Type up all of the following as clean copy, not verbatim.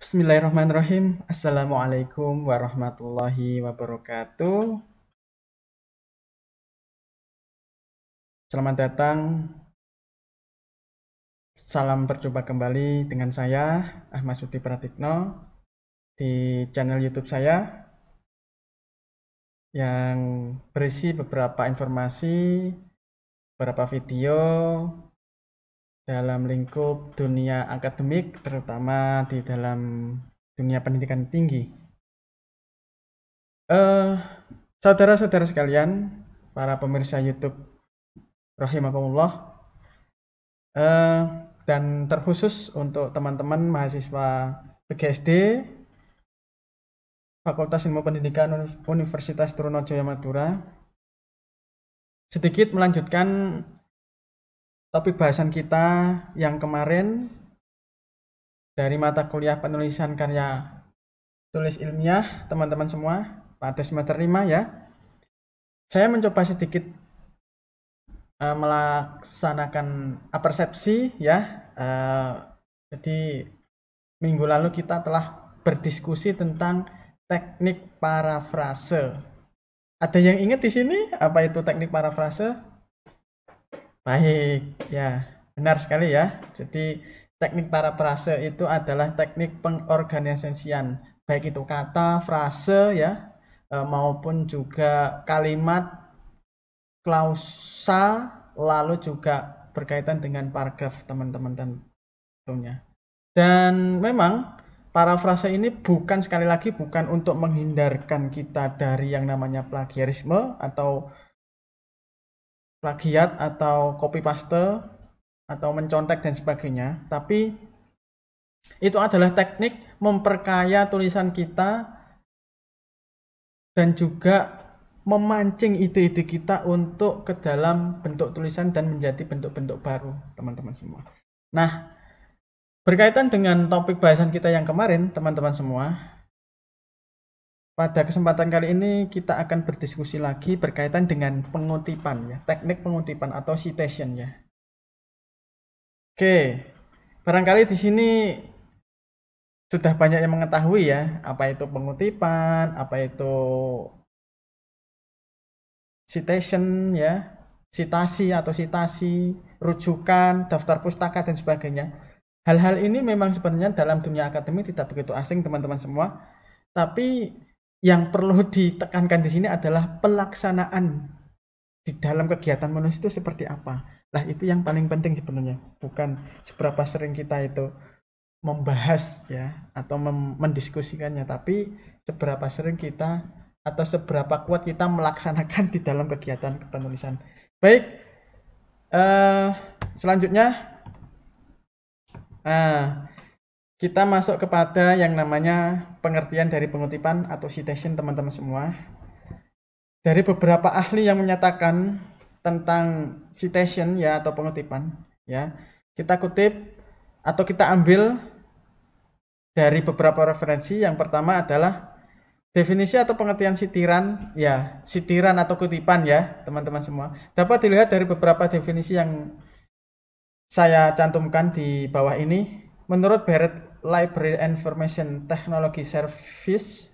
Bismillahirrahmanirrahim. Assalamualaikum warahmatullahi wabarakatuh. Selamat datang. Salam berjumpa kembali dengan saya, Ahmad Suti Pratikno, di channel YouTube saya yang berisi beberapa informasi, beberapa video dalam lingkup dunia akademik, terutama di dalam dunia pendidikan tinggi. Saudara-saudara sekalian, para pemirsa YouTube rahimakumullah, dan terkhusus untuk teman-teman mahasiswa PGSD Fakultas Ilmu Pendidikan Universitas Trunojoyo Madura, sedikit melanjutkan topik bahasan kita yang kemarin dari mata kuliah penulisan karya tulis ilmiah, teman-teman semua, pada semester 5 ya. Saya mencoba sedikit melaksanakan persepsi ya. Jadi minggu lalu kita telah berdiskusi tentang teknik parafrase. Ada yang ingat di sini apa itu teknik parafrase? Baik, ya, benar sekali ya. Jadi teknik parafrase itu adalah teknik pengorganisasian, baik itu kata, frase ya, maupun juga kalimat, klausa, lalu juga berkaitan dengan paragraf teman-teman tentunya. Dan memang parafrase ini bukan, sekali lagi, bukan untuk menghindarkan kita dari yang namanya plagiarisme atau plagiat atau copy paste atau mencontek dan sebagainya, tapi itu adalah teknik memperkaya tulisan kita dan juga memancing ide-ide kita untuk ke dalam bentuk tulisan dan menjadi bentuk-bentuk baru, teman-teman semua. Nah, berkaitan dengan topik bahasan kita yang kemarin, teman-teman semua, pada kesempatan kali ini kita akan berdiskusi lagi berkaitan dengan pengutipan ya, teknik pengutipan atau citation ya. Oke, barangkali di sini sudah banyak yang mengetahui ya, apa itu pengutipan, apa itu citation ya, citasi atau citasi, rujukan, daftar pustaka dan sebagainya. Hal-hal ini memang sebenarnya dalam dunia akademik tidak begitu asing, teman-teman semua. Tapi yang perlu ditekankan di sini adalah pelaksanaan di dalam kegiatan menulis itu seperti apa. Nah, itu yang paling penting sebenarnya, bukan seberapa sering kita itu membahas ya atau mendiskusikannya, tapi seberapa sering kita atau seberapa kuat kita melaksanakan di dalam kegiatan penulisan. Baik, selanjutnya kita masuk kepada yang namanya pengertian dari pengutipan atau citation, teman-teman semua. Dari beberapa ahli yang menyatakan tentang citation ya atau pengutipan ya, kita kutip atau kita ambil dari beberapa referensi. Yang pertama adalah definisi atau pengertian sitiran ya, sitiran atau kutipan ya, teman-teman semua. Dapat dilihat dari beberapa definisi yang saya cantumkan di bawah ini. Menurut Barrett Library Information Technology Service,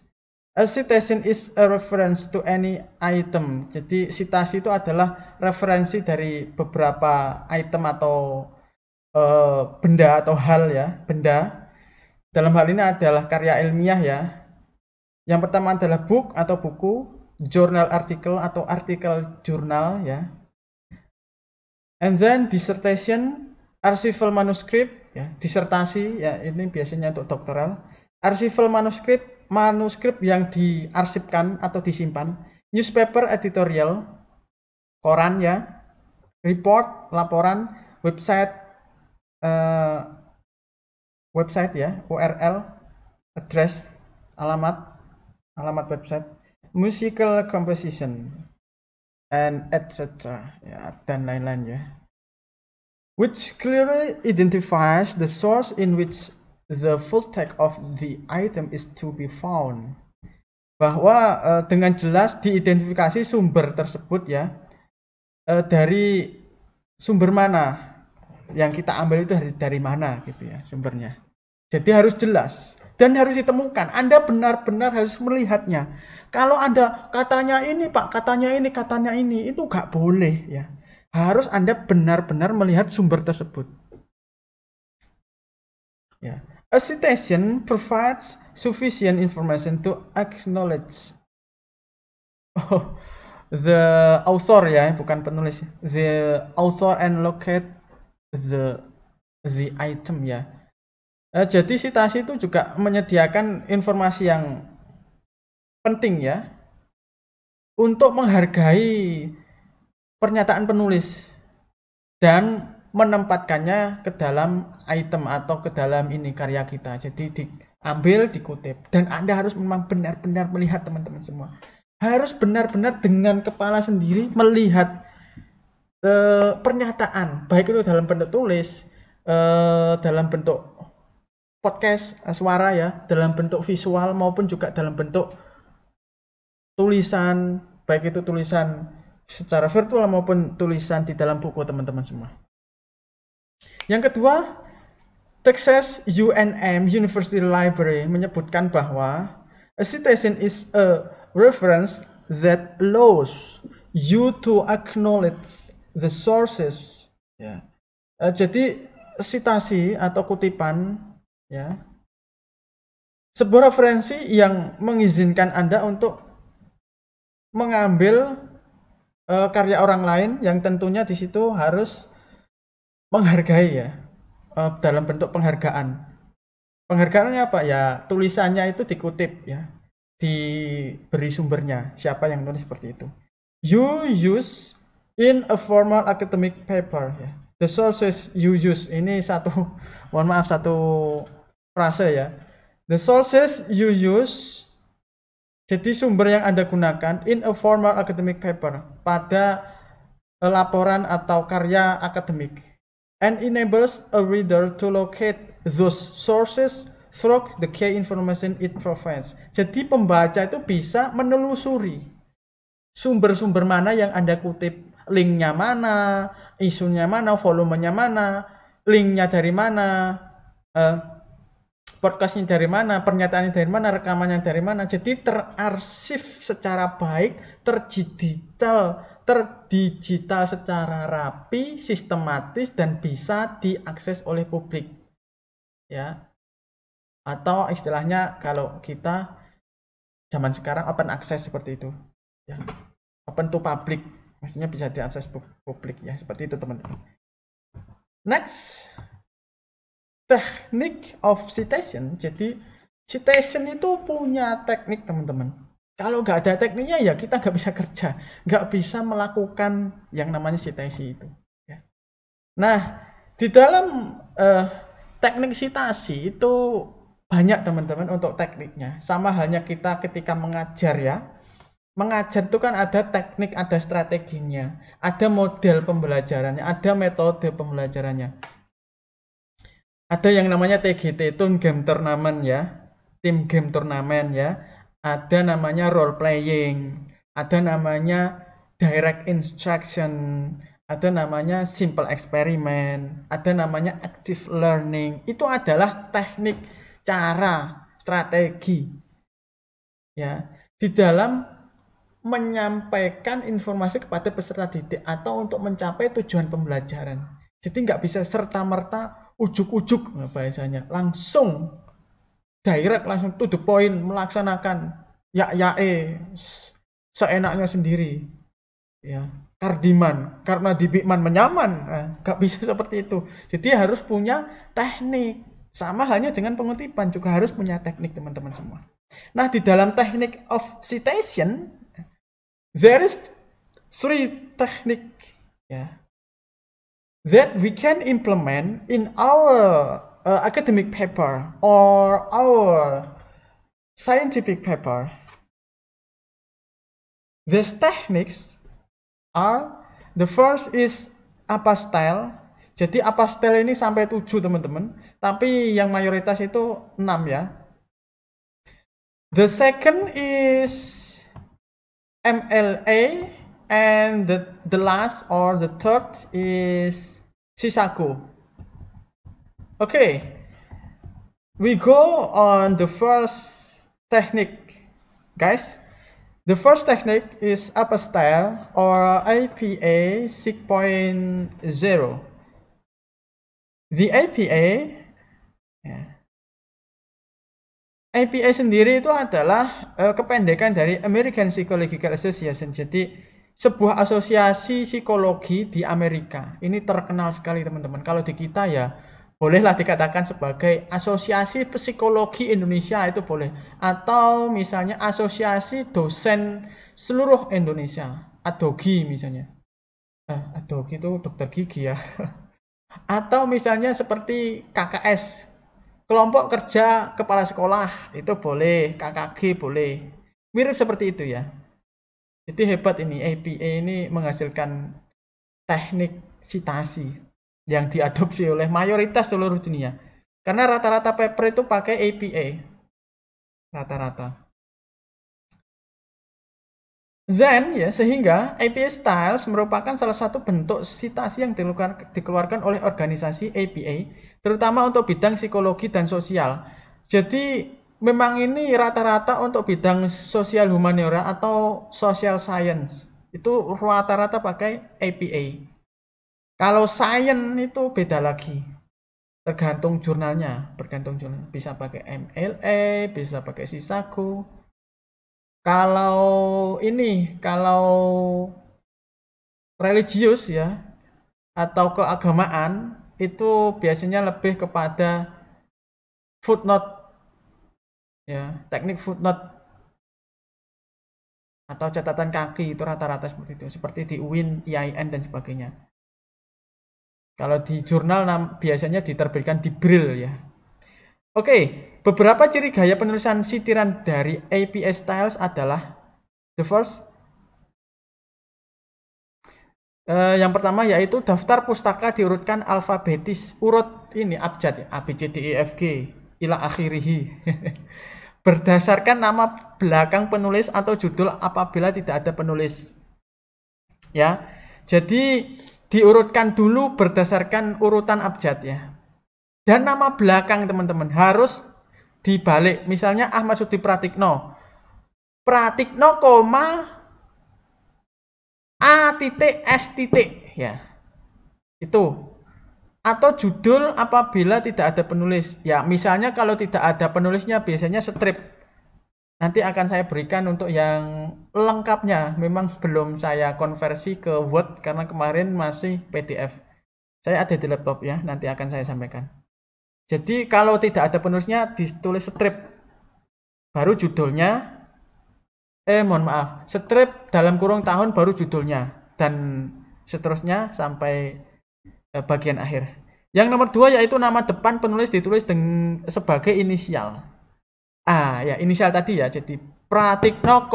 a citation is a reference to any item. Jadi citasi itu adalah referensi dari beberapa item atau benda atau hal ya, benda. Dalam hal ini adalah karya ilmiah ya. Yang pertama adalah book atau buku, journal article atau artikel jurnal ya. And then dissertation, archival manuscript ya, disertasi ya, ini biasanya untuk doktoral. Archival manuskrip yang diarsipkan atau disimpan. Newspaper editorial, koran ya. Report, laporan. Website ya, URL, address, alamat website. Musical composition and etc. ya, dan lain-lain ya. Which clearly identifies the source in which the full text of the item is to be found. Bahwa dengan jelas diidentifikasi sumber tersebut ya, dari sumber mana yang kita ambil itu dari mana gitu ya sumbernya. Jadi harus jelas dan harus ditemukan. Anda benar-benar harus melihatnya. Kalau Anda katanya ini Pak, katanya ini, itu nggak boleh ya. Harus Anda benar-benar melihat sumber tersebut. Ya. A citation provides sufficient information to acknowledge the author ya, bukan penulis. The author and locate the item ya. Jadi citasi itu juga menyediakan informasi yang penting ya untuk menghargai pernyataan penulis dan menempatkannya ke dalam item atau ke dalam ini karya kita. Jadi diambil, dikutip, dan Anda harus memang benar-benar melihat teman-teman semua. Harus benar-benar dengan kepala sendiri melihat pernyataan, baik itu dalam bentuk tulis, dalam bentuk podcast suara ya, dalam bentuk visual maupun juga dalam bentuk tulisan, baik itu tulisan secara virtual maupun tulisan di dalam buku teman-teman semua. Yang kedua, Texas UNM University Library menyebutkan bahwa a citation is a reference that allows you to acknowledge the sources. Ya. Jadi citasi atau kutipan, ya, sebuah referensi yang mengizinkan Anda untuk mengambil karya orang lain yang tentunya di situ harus menghargai ya, dalam bentuk penghargaan. Penghargaannya apa ya? Tulisannya itu dikutip ya, diberi sumbernya, siapa yang nulis seperti itu. You use in a formal academic paper ya. The sources you use, ini satu frase ya. The sources you use, jadi sumber yang Anda gunakan in a formal academic paper, pada laporan atau karya akademik, and enables a reader to locate those sources through the key information it provides. Jadi pembaca itu bisa menelusuri sumber-sumber mana yang Anda kutip, linknya mana, isunya mana, volumenya mana, linknya dari mana, podcastnya dari mana, pernyataannya dari mana, rekamannya dari mana. Jadi terarsip secara baik, terdigital secara rapi, sistematis, dan bisa diakses oleh publik. Ya. Atau istilahnya kalau kita zaman sekarang open access seperti itu. Ya. Open to public, maksudnya bisa diakses publik ya, seperti itu teman-teman. Next, teknik of citation. Jadi citation itu punya teknik teman-teman. Kalau nggak ada tekniknya ya kita nggak bisa kerja, nggak bisa melakukan yang namanya citasi itu. Ya. Nah, di dalam teknik citasi itu banyak teman-teman untuk tekniknya. Sama halnya kita ketika mengajar ya. Mengajar itu kan ada teknik, ada strateginya, ada model pembelajarannya, ada metode pembelajarannya. Ada yang namanya TGT, Team Game Tournament ya, Team Game Tournament ya. Ada namanya role playing, ada namanya direct instruction, ada namanya simple experiment, ada namanya active learning. Itu adalah teknik, cara, strategi ya di dalam menyampaikan informasi kepada peserta didik atau untuk mencapai tujuan pembelajaran. Jadi nggak bisa serta-merta ujuk-ujuk bahasanya, langsung direct, langsung to the point, melaksanakan seenaknya sendiri. Ya, Kardiman, karena di Bikman menyaman, nggak bisa seperti itu. Jadi harus punya teknik. Sama halnya dengan pengutipan, juga harus punya teknik teman-teman semua. Nah, di dalam teknik of citation, there is 3 techniques that we can implement in our academic paper or our scientific paper. These techniques are, the first is APA style. Jadi APA style ini sampai 7 teman-teman, tapi yang mayoritas itu 6 ya. The second is MLA, and the last or the third is Shisaku. Okay, we go on the first technique, guys. The first technique is APA style or APA 6.0. The APA, ya, APA sendiri itu adalah kependekan dari American Psychological Association. Jadi sebuah asosiasi psikologi di Amerika. Ini terkenal sekali teman-teman. Kalau di kita ya bolehlah dikatakan sebagai asosiasi psikologi Indonesia, itu boleh. Atau misalnya asosiasi dosen seluruh Indonesia, ADOGI misalnya. ADOGI itu dokter gigi ya. Atau misalnya seperti KKS, kelompok kerja kepala sekolah, itu boleh. KKG boleh. Mirip seperti itu ya. Jadi hebat ini, APA ini menghasilkan teknik citasi yang diadopsi oleh mayoritas seluruh dunia. Karena rata-rata paper itu pakai APA. Rata-rata. Then, ya, sehingga APA Styles merupakan salah satu bentuk citasi yang dikeluarkan oleh organisasi APA, terutama untuk bidang psikologi dan sosial. Jadi, memang ini rata-rata untuk bidang sosial humaniora atau social science. Itu rata-rata pakai APA. Kalau science itu beda lagi. Tergantung jurnalnya, bergantung jurnal. Bisa pakai MLA, bisa pakai Sisaku. Kalau religius ya atau keagamaan itu biasanya lebih kepada footnote ya, teknik footnote atau catatan kaki, itu rata-rata seperti itu, seperti di UIN, IAIN dan sebagainya. Kalau di jurnal biasanya diterbitkan di Braille ya. Oke, beberapa ciri gaya penulisan sitiran dari APA Styles adalah the first, yang pertama yaitu daftar pustaka diurutkan alfabetis, urut ini abjad ya, A B C D E F G ila akhirih. Berdasarkan nama belakang penulis atau judul apabila tidak ada penulis. Ya. Jadi diurutkan dulu berdasarkan urutan abjad ya. Dan nama belakang teman-teman harus dibalik. Misalnya Ahmad Sudi Pratikno. Pratikno, A titik S titik ya. Itu. Atau judul apabila tidak ada penulis. Ya, misalnya kalau tidak ada penulisnya biasanya strip. Nanti akan saya berikan untuk yang lengkapnya. Memang belum saya konversi ke Word karena kemarin masih PDF. Saya ada di laptop ya, nanti akan saya sampaikan. Jadi kalau tidak ada penulisnya ditulis strip. Baru judulnya. Mohon maaf. Strip dalam kurung tahun baru judulnya. Dan seterusnya sampai bagian akhir. Yang nomor 2 yaitu nama depan penulis ditulis sebagai inisial. Ya inisial tadi ya. Jadi Pratikno,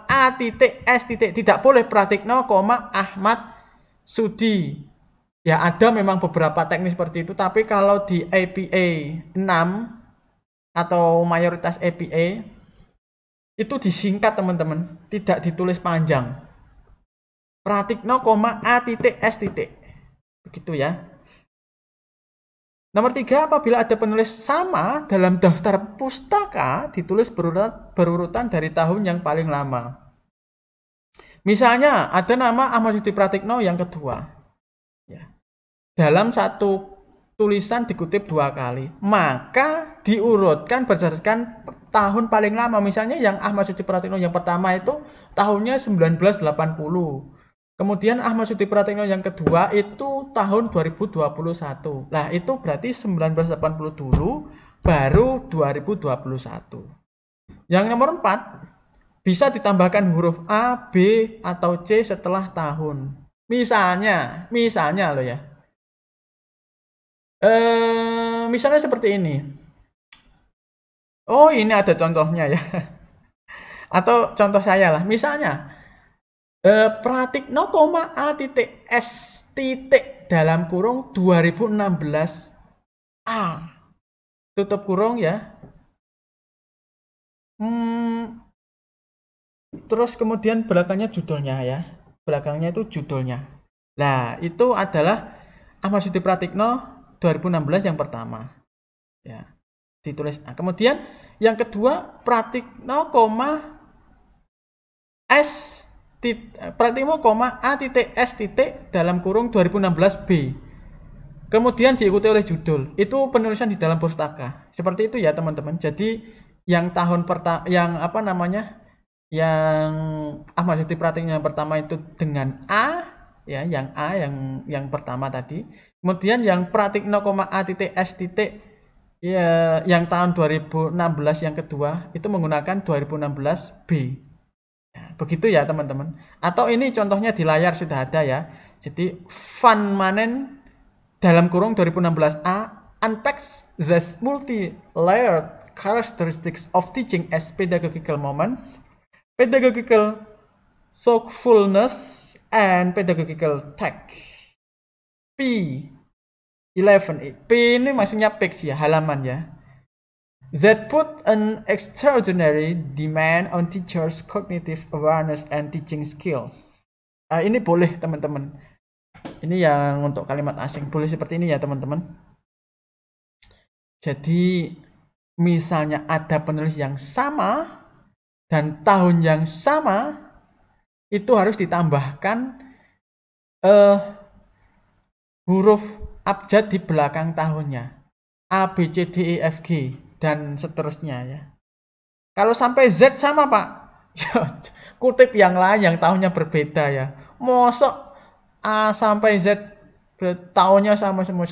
A titik S titik. Tidak boleh Pratikno, Ahmad Sudi. Ya ada memang beberapa teknik seperti itu. Tapi kalau di APA 6 atau mayoritas APA itu disingkat teman-teman. Tidak ditulis panjang. Pratikno, A titik S titik. Begitu ya. Nomor 3, apabila ada penulis sama dalam daftar pustaka, ditulis berurutan dari tahun yang paling lama. Misalnya, ada nama Ahmad Sudi Pratikno yang kedua. Ya. Dalam satu tulisan dikutip 2 kali. Maka diurutkan berdasarkan tahun paling lama. Misalnya yang Ahmad Sudi Pratikno yang pertama itu tahunnya 1980. Kemudian Ahmad Sudi Pratikno yang kedua itu tahun 2021. Nah, itu berarti 1980 dulu, baru 2021. Yang nomor 4, bisa ditambahkan huruf A, B, atau C setelah tahun. Misalnya loh ya. Misalnya seperti ini. Oh, ini ada contohnya ya. Atau contoh saya lah. Misalnya, Pratikno, A titik S titik dalam kurung 2016 A tutup kurung ya. Terus kemudian belakangnya judulnya ya. Belakangnya itu judulnya. Nah, itu adalah Ahmad Sudi Pratikno 2016 yang pertama. Ya. ditulis A. Kemudian yang kedua Pratikno, S Pratikno, A titik S titik dalam kurung 2016 B. Kemudian diikuti oleh judul. Itu penulisan di dalam pustaka. Seperti itu ya teman-teman. Jadi yang tahun pertama, yang apa namanya, yang Ahmad Zaki Pratikno yang pertama itu dengan A, ya, yang A yang pertama tadi. Kemudian yang Pratikno, A titik S titik ya, yang tahun 2016 yang kedua itu menggunakan 2016 B. Begitu ya teman-teman. Atau ini contohnya di layar sudah ada ya. Jadi Van Manen dalam kurung 2016A unpacks the multi-layered characteristics of teaching as pedagogical moments, pedagogical thoughtfulness, and pedagogical tech. P11. P ini maksudnya page ya, halaman ya. That put an extraordinary demand on teachers' cognitive awareness and teaching skills. Ini boleh teman-teman. Ini yang untuk kalimat asing. Boleh seperti ini ya teman-teman. Jadi misalnya ada penulis yang sama dan tahun yang sama, itu harus ditambahkan huruf abjad di belakang tahunnya. A, B, C, D, E, F, G dan seterusnya ya. Kalau sampai Z sama Pak, kutip yang lain yang tahunnya berbeda ya. Mosok A sampai Z tahunnya sama semua,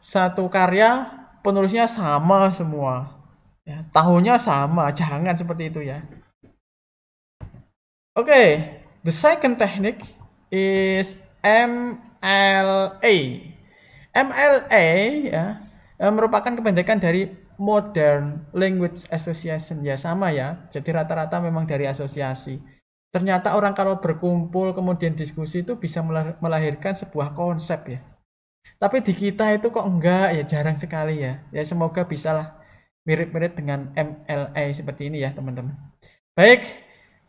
satu karya penulisnya sama semua ya, tahunnya sama, jangan seperti itu ya. Oke, the second technique is MLA. MLA ya, merupakan kependekan dari Modern Language Association ya, sama ya, jadi rata-rata memang dari asosiasi. Ternyata orang kalau berkumpul kemudian diskusi itu bisa melahirkan sebuah konsep ya. Tapi di kita itu kok enggak ya, jarang sekali ya. Ya semoga bisalah mirip-mirip dengan MLA seperti ini ya teman-teman. Baik,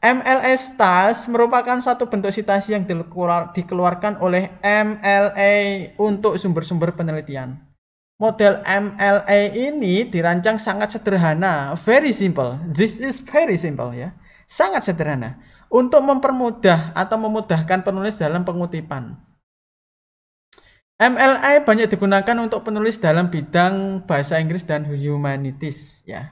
MLA Styles merupakan satu bentuk citasi yang dikeluarkan oleh MLA untuk sumber-sumber penelitian. Model MLA ini dirancang sangat sederhana, very simple. This is very simple ya. Sangat sederhana untuk mempermudah atau memudahkan penulis dalam pengutipan. MLA banyak digunakan untuk penulis dalam bidang bahasa Inggris dan humanities ya.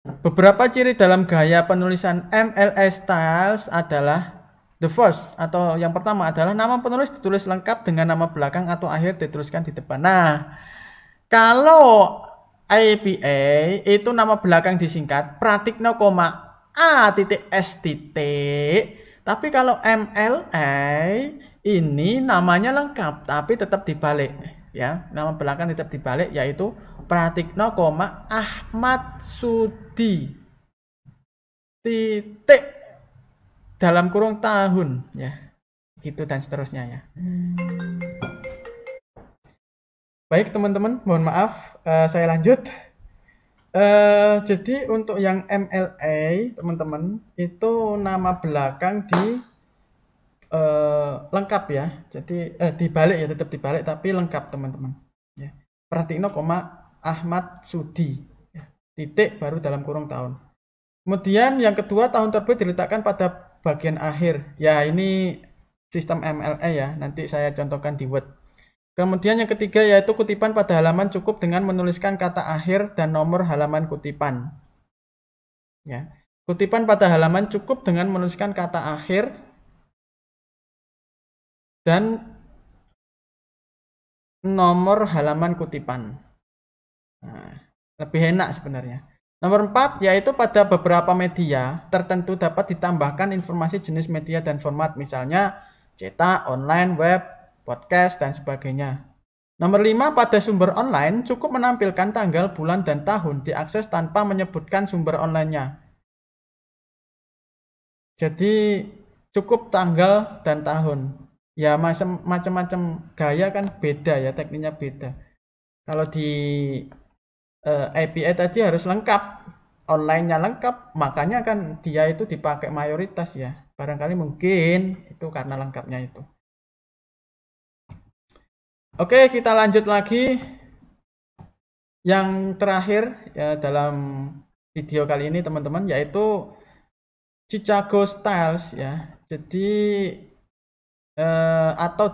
Beberapa ciri dalam gaya penulisan MLA Styles adalah the first, atau yang pertama adalah nama penulis ditulis lengkap dengan nama belakang atau akhir dituliskan di depan. Nah, kalau APA itu nama belakang disingkat Pratikno, A titik S titik. Tapi kalau MLA ini namanya lengkap tapi tetap dibalik ya, nama belakang tetap dibalik, yaitu Pratikno, Ahmad Sudi titik dalam kurung tahun ya, gitu dan seterusnya ya. Baik teman-teman, mohon maaf saya lanjut. Jadi untuk yang MLA teman-teman itu nama belakang di lengkap ya, jadi dibalik ya, tetap dibalik tapi lengkap teman-teman ya. Pratikno, Ahmad Sudi ya, titik baru dalam kurung tahun. Kemudian yang kedua, tahun terbit diletakkan pada bagian akhir ya, ini sistem MLA ya, nanti saya contohkan di Word. Kemudian yang ketiga yaitu kutipan pada halaman cukup dengan menuliskan kata akhir dan nomor halaman kutipan ya. Kutipan pada halaman cukup dengan menuliskan kata akhir dan nomor halaman kutipan. Nah, lebih enak sebenarnya. Nomor 4 yaitu pada beberapa media tertentu dapat ditambahkan informasi jenis media dan format, misalnya cetak, online, web, podcast, dan sebagainya. Nomor 5, pada sumber online cukup menampilkan tanggal, bulan, dan tahun diakses tanpa menyebutkan sumber online-nya. Jadi cukup tanggal dan tahun. Ya macam-macam gaya kan beda ya, tekniknya beda. Kalau di APA tadi harus lengkap, online-nya lengkap, makanya kan dia itu dipakai mayoritas ya. Barangkali mungkin itu karena lengkapnya itu. Oke, kita lanjut lagi. Yang terakhir ya, dalam video kali ini teman-teman, yaitu Chicago Styles ya. Jadi atau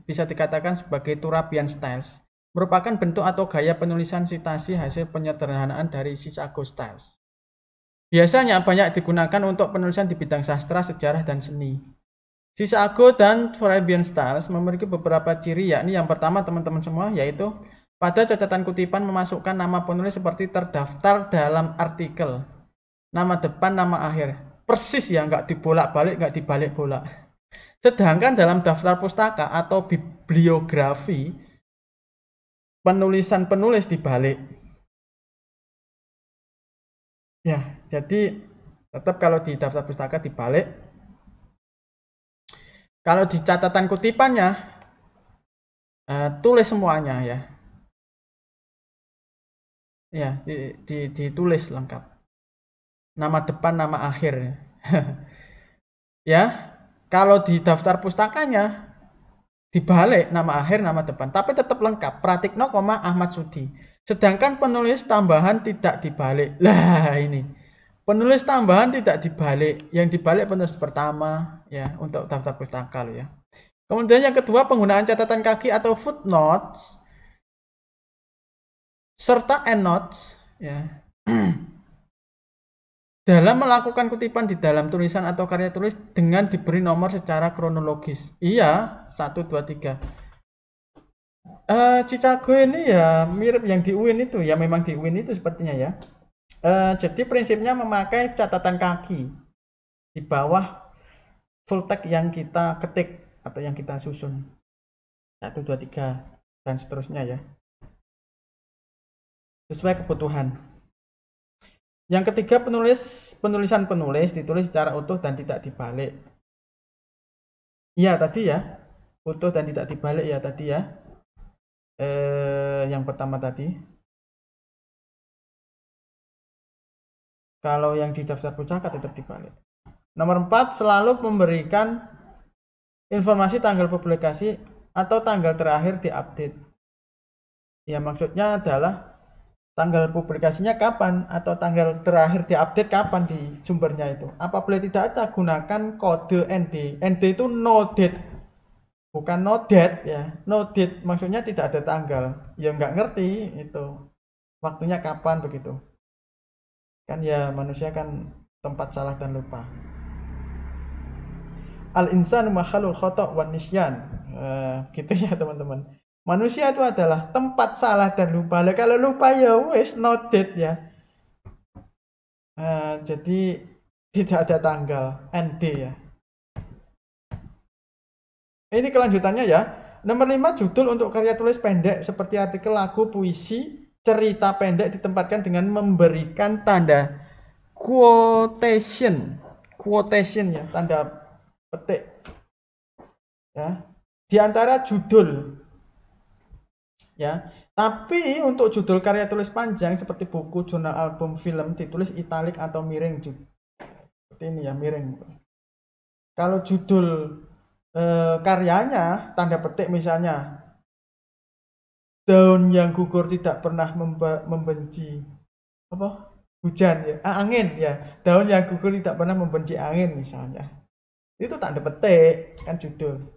bisa dikatakan sebagai Turabian Styles, merupakan bentuk atau gaya penulisan citasi hasil penyederhanaan dari Chicago Styles. Biasanya banyak digunakan untuk penulisan di bidang sastra, sejarah, dan seni. Chicago dan Turabian Styles memiliki beberapa ciri, yakni yang pertama teman-teman semua, yaitu pada catatan kutipan memasukkan nama penulis seperti terdaftar dalam artikel. Nama depan, nama akhir. Persis ya, nggak dibolak-balik, nggak dibalik-bolak. Sedangkan dalam daftar pustaka atau bibliografi, penulisan penulis dibalik. Ya, jadi tetap kalau di daftar pustaka dibalik. Kalau di catatan kutipannya, tulis semuanya ya. Ya, ditulis lengkap. Nama depan, nama akhir. Ya, kalau di daftar pustakanya dibalik nama akhir, nama depan, tapi tetap lengkap. Pratikno, Ahmad Sudi. Sedangkan penulis tambahan tidak dibalik. Lah ini, penulis tambahan tidak dibalik. Yang dibalik penulis pertama ya untuk daftar pustaka loh ya. Kemudian yang kedua, penggunaan catatan kaki atau footnotes serta endnotes ya. Dalam melakukan kutipan di dalam tulisan atau karya tulis dengan diberi nomor secara kronologis. Iya, 1, 2, 3. Chicago ini ya mirip yang di UIN itu, ya memang di UIN itu sepertinya ya. Jadi prinsipnya memakai catatan kaki di bawah full text yang kita ketik atau yang kita susun. 1, 2, 3 dan seterusnya ya. Sesuai kebutuhan. Yang ketiga, penulisan penulis ditulis secara utuh dan tidak dibalik. Iya tadi ya, utuh dan tidak dibalik ya tadi ya. Yang pertama tadi. Kalau yang di daftar pustaka tetap dibalik. Nomor 4, selalu memberikan informasi tanggal publikasi atau tanggal terakhir diupdate. Ya maksudnya adalah tanggal publikasinya kapan atau tanggal terakhir diupdate kapan di sumbernya itu. Apabila tidak ada, gunakan kode ND. ND itu no date, bukan no date ya. No date maksudnya tidak ada tanggal. Ya nggak ngerti itu waktunya kapan begitu. Kan ya manusia kan tempat salah dan lupa. Al-insanu makhluk khata' wan nisyan. Gitu ya teman-teman. Manusia itu adalah tempat salah dan lupa. Kalau lupa ya wis noted ya. Jadi tidak ada tanggal ND ya. Ini kelanjutannya ya. Nomor 5, judul untuk karya tulis pendek seperti artikel, lagu, puisi, cerita pendek ditempatkan dengan memberikan tanda quotation. Quotation ya, tanda petik. Ya. Di antara judul ya. Tapi untuk judul karya tulis panjang seperti buku, jurnal, album, film ditulis italik atau miring. Seperti ini ya, miring. Kalau judul karyanya tanda petik misalnya daun yang gugur tidak pernah membenci apa? Hujan ya, angin ya. Daun yang gugur tidak pernah membenci angin misalnya. Itu tanda petik kan judul.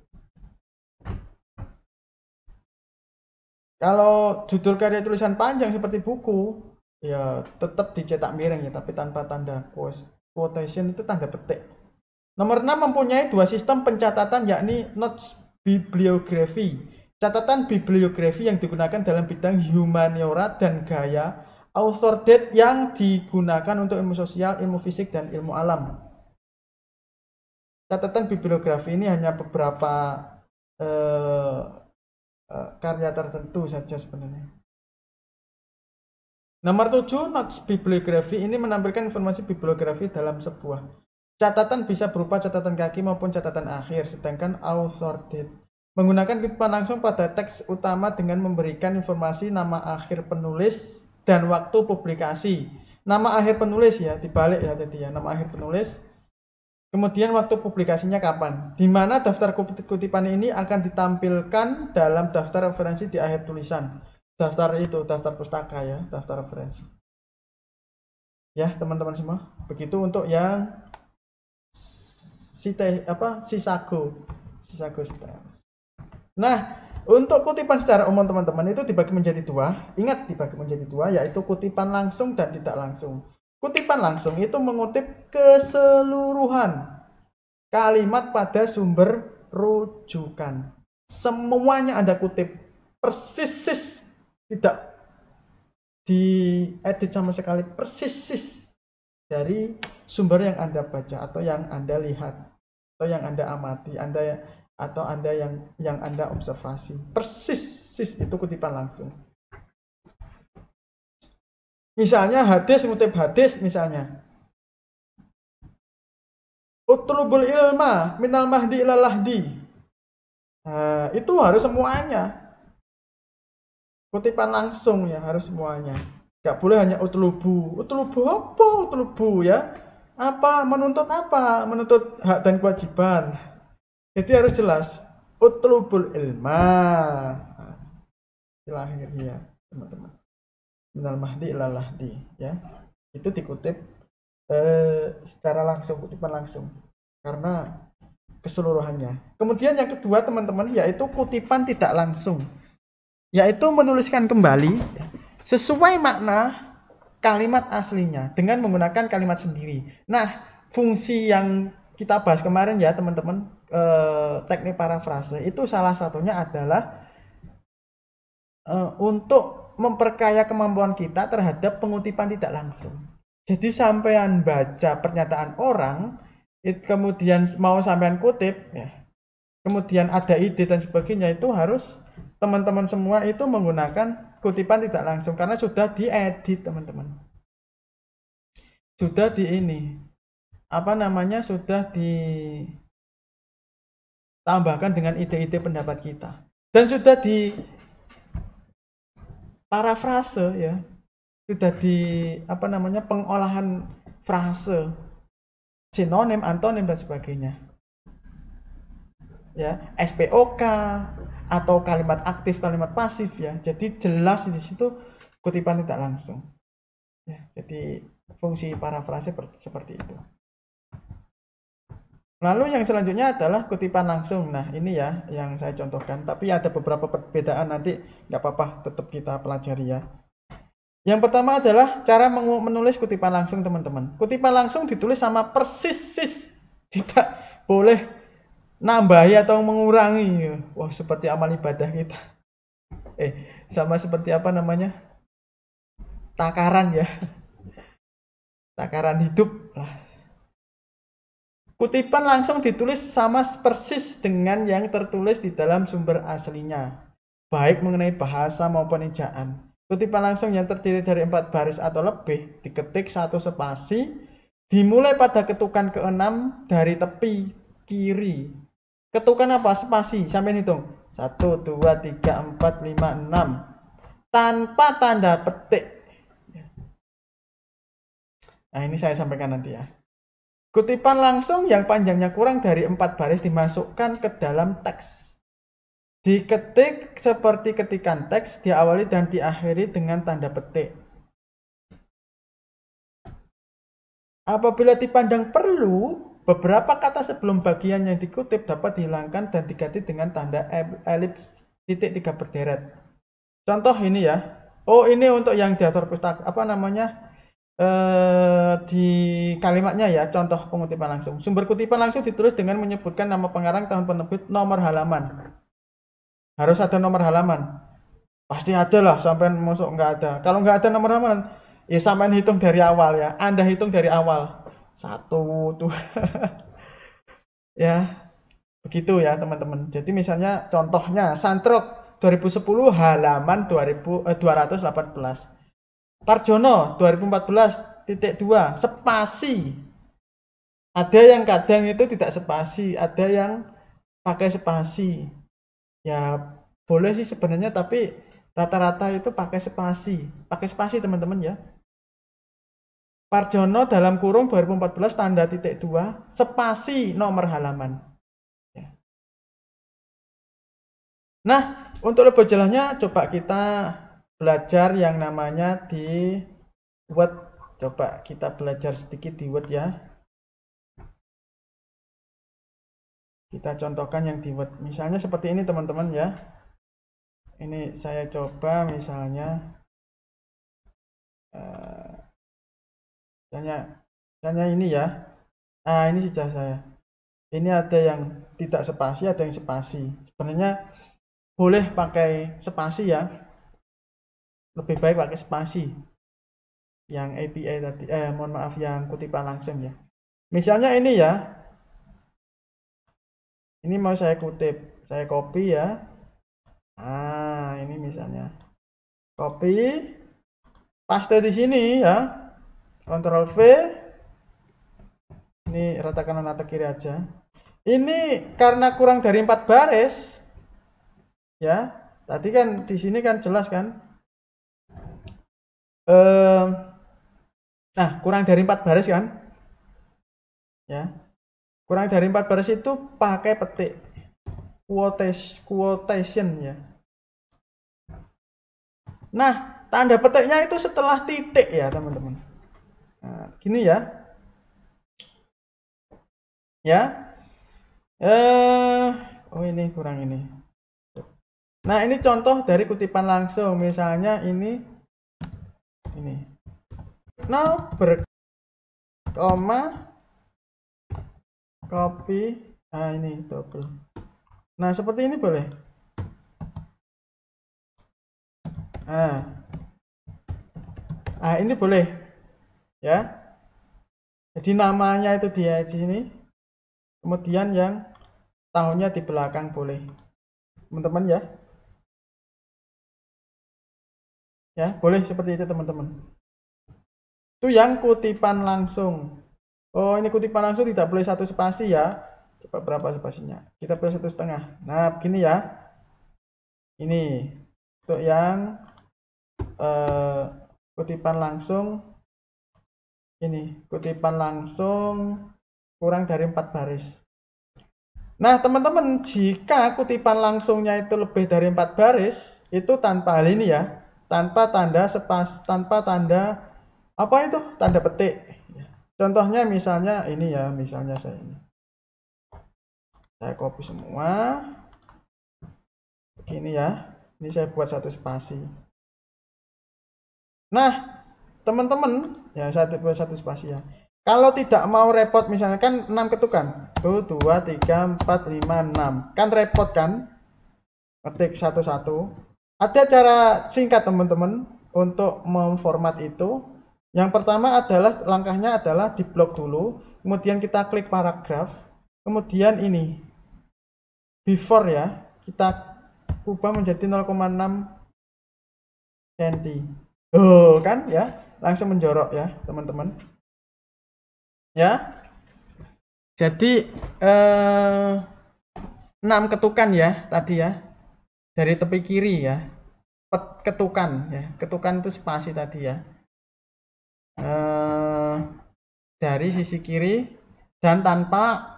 Kalau judul karya tulisan panjang seperti buku, ya tetap dicetak miring ya, tapi tanpa tanda quotation, itu tanda petik. Nomor 6, mempunyai dua sistem pencatatan, yakni notes bibliografi. Catatan bibliografi yang digunakan dalam bidang humaniora dan gaya author date yang digunakan untuk ilmu sosial, ilmu fisik, dan ilmu alam. Catatan bibliografi ini hanya beberapa karya tertentu saja sebenarnya. Nomor 7, notes bibliografi ini menampilkan informasi bibliografi dalam sebuah catatan, bisa berupa catatan kaki maupun catatan akhir, sedangkan author date menggunakan kutipan langsung pada teks utama dengan memberikan informasi nama akhir penulis dan waktu publikasi. Nama akhir penulis ya, dibalik ya tadi ya, nama akhir penulis. Kemudian waktu publikasinya kapan. Di mana daftar kutipan ini akan ditampilkan dalam daftar referensi di akhir tulisan. daftar itu, daftar pustaka ya, daftar referensi. Ya, teman-teman semua. Begitu untuk yang Sisago. Sisago Style. Nah, untuk kutipan secara umum teman-teman itu dibagi menjadi dua. Ingat dibagi menjadi dua, yaitu kutipan langsung dan tidak langsung. Kutipan langsung itu mengutip keseluruhan kalimat pada sumber rujukan. Semuanya Anda kutip persis, tidak diedit sama sekali, persis dari sumber yang Anda baca atau yang Anda lihat atau yang Anda amati, Anda yang Anda observasi. Persis itu kutipan langsung. Misalnya hadis, ngutip hadis misalnya. Utlubul ilma minal mahdi ilal lahdi. Nah, itu harus semuanya. Kutipan langsung ya, harus semuanya. Gak boleh hanya utlubu. Utlubu apa? Utlubu ya. Apa? Menuntut apa? Menuntut hak dan kewajiban. Jadi harus jelas. Utlubul ilma. Lahir ya, teman-teman. Minal mahdi ilal lahdi ya. Itu dikutip secara langsung, kutipan langsung. Karena keseluruhannya. Kemudian yang kedua teman-teman yaitu kutipan tidak langsung. Yaitu menuliskan kembali sesuai makna kalimat aslinya dengan menggunakan kalimat sendiri. Nah, fungsi yang kita bahas kemarin ya teman-teman, teknik parafrase itu salah satunya adalah untuk memperkaya kemampuan kita terhadap pengutipan tidak langsung. Jadi sampean baca pernyataan orang, kemudian mau sampean kutip, ya, kemudian ada ide dan sebagainya, itu harus teman-teman semua itu menggunakan kutipan tidak langsung karena sudah diedit teman-teman. Sudah sudah ditambahkan dengan ide-ide pendapat kita. Dan sudah di parafrase ya. Sudah di pengolahan frase, sinonim, antonim dan sebagainya. Ya, SPOK atau kalimat aktif, kalimat pasif ya. Jadi jelas di situ kutipan tidak langsung. Ya, jadi fungsi parafrase seperti itu. Lalu yang selanjutnya adalah kutipan langsung. Nah ini ya yang saya contohkan. Tapi ada beberapa perbedaan nanti nggak apa-apa tetap kita pelajari ya. Yang pertama adalah cara menulis kutipan langsung teman-teman. Kutipan langsung ditulis sama persis, tidak boleh nambahi atau mengurangi. Wah seperti amal ibadah kita. Sama seperti takaran ya. Takaran hidup lah. Kutipan langsung ditulis sama persis dengan yang tertulis di dalam sumber aslinya, baik mengenai bahasa maupun ejaan. Kutipan langsung yang terdiri dari 4 baris atau lebih diketik 1 spasi, dimulai pada ketukan ke-6 dari tepi kiri. Ketukan apa? Spasi, sampai hitung. 1, 2, 3, 4, 5, 6. Tanpa tanda petik. Nah ini saya sampaikan nanti ya. Kutipan langsung yang panjangnya kurang dari 4 baris dimasukkan ke dalam teks. Diketik seperti ketikan teks, diawali dan diakhiri dengan tanda petik. Apabila dipandang perlu, beberapa kata sebelum bagian yang dikutip dapat dihilangkan dan diganti dengan tanda elips titik 3 berderet. Contoh ini ya. Oh, ini untuk yang daftar pustaka di kalimatnya ya, contoh pengutipan langsung. Sumber kutipan langsung ditulis dengan menyebutkan nama pengarang, tahun penerbit, nomor halaman. Harus ada nomor halaman. Pasti ada lah, sampai masuk nggak ada. Kalau nggak ada nomor halaman, ya sampai hitung dari awal ya. Anda hitung dari awal. 1, 2. Ya, begitu ya teman-teman. Jadi misalnya contohnya Santrok 2010 halaman 218. Parjono 2014.2 spasi. Ada yang kadang itu tidak spasi, ada yang pakai spasi. Ya boleh sih sebenarnya, tapi rata-rata itu pakai spasi. Pakai spasi teman-teman ya. Parjono dalam kurung 2014 tanda titik 2 spasi nomor halaman. Ya. Nah, untuk lebih jelasnya coba kita belajar yang namanya di Word. Coba kita belajar sedikit di Word ya. Kita contohkan yang di Word. Misalnya seperti ini teman-teman ya. Ini saya coba misalnya misalnya ini ya. Ini sudah saya. Ini ada yang tidak spasi, ada yang spasi. Sebenarnya boleh pakai spasi ya. Lebih baik pakai spasi. Yang API tadi, mohon maaf, yang kutipan langsung ya. Misalnya ini ya. Ini mau saya kutip, saya copy ya. Ini misalnya. Copy, paste di sini ya. Ctrl V. Ini rata kanan rata kiri aja. Ini karena kurang dari 4 baris ya. Tadi kan di sini kan jelas kan. Nah, kurang dari 4 baris kan? Ya. Kurang dari 4 baris itu pakai petik quotation ya. Nah, tanda petiknya itu setelah titik ya, teman-teman. Nah, gini ya. Ya. Ini kurang ini. Nah, ini contoh dari kutipan langsung. Misalnya ini. Now berkoma copy. Ini double. Nah, seperti ini boleh. Ini boleh. Ya. Jadi namanya itu di sini. Kemudian yang tahunnya di belakang boleh. Teman-teman ya. Ya, boleh seperti itu teman-teman. Itu yang kutipan langsung. Oh, ini kutipan langsung tidak boleh 1 spasi ya. Coba berapa spasinya? Kita boleh 1,5. Nah, begini ya. Ini untuk yang kutipan langsung. Ini kutipan langsung kurang dari 4 baris. Nah, teman-teman, jika kutipan langsungnya itu lebih dari 4 baris, itu tanpa hal ini ya. Tanpa tanda apa itu? Tanda petik. Contohnya misalnya ini ya, misalnya saya copy semua. Begini ya. Ini saya buat 1 spasi. Nah, teman-teman, ya saya buat 1 spasi ya. Kalau tidak mau repot, misalnya kan 6 ketukan. 1, 2, 3, 4, 5, 6. Kan repot kan? Ketik satu-satu. Ada cara singkat teman-teman untuk memformat itu. Yang pertama adalah langkahnya adalah di blok dulu, kemudian kita klik paragraf, kemudian ini before ya, kita ubah menjadi 0,6 cm. Kan ya, langsung menjorok ya teman-teman. Ya. Jadi 6 ketukan ya tadi ya. Dari tepi kiri ya. Ketukan ya. Ketukan itu spasi tadi ya. Dari sisi kiri dan tanpa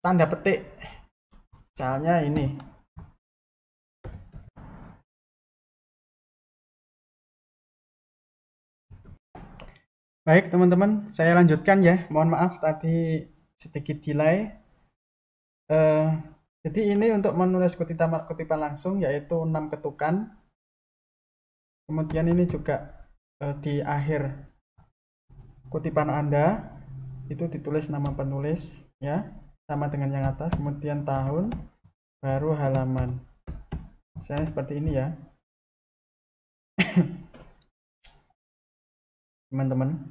tanda petik. Misalnya ini. Baik teman-teman, saya lanjutkan ya. Mohon maaf tadi sedikit delay. Jadi ini untuk menulis kutipan langsung yaitu 6 ketukan. Kemudian ini juga di akhir kutipan Anda itu ditulis nama penulis ya, sama dengan yang atas, kemudian tahun, baru halaman. Misalnya seperti ini ya. Teman-teman.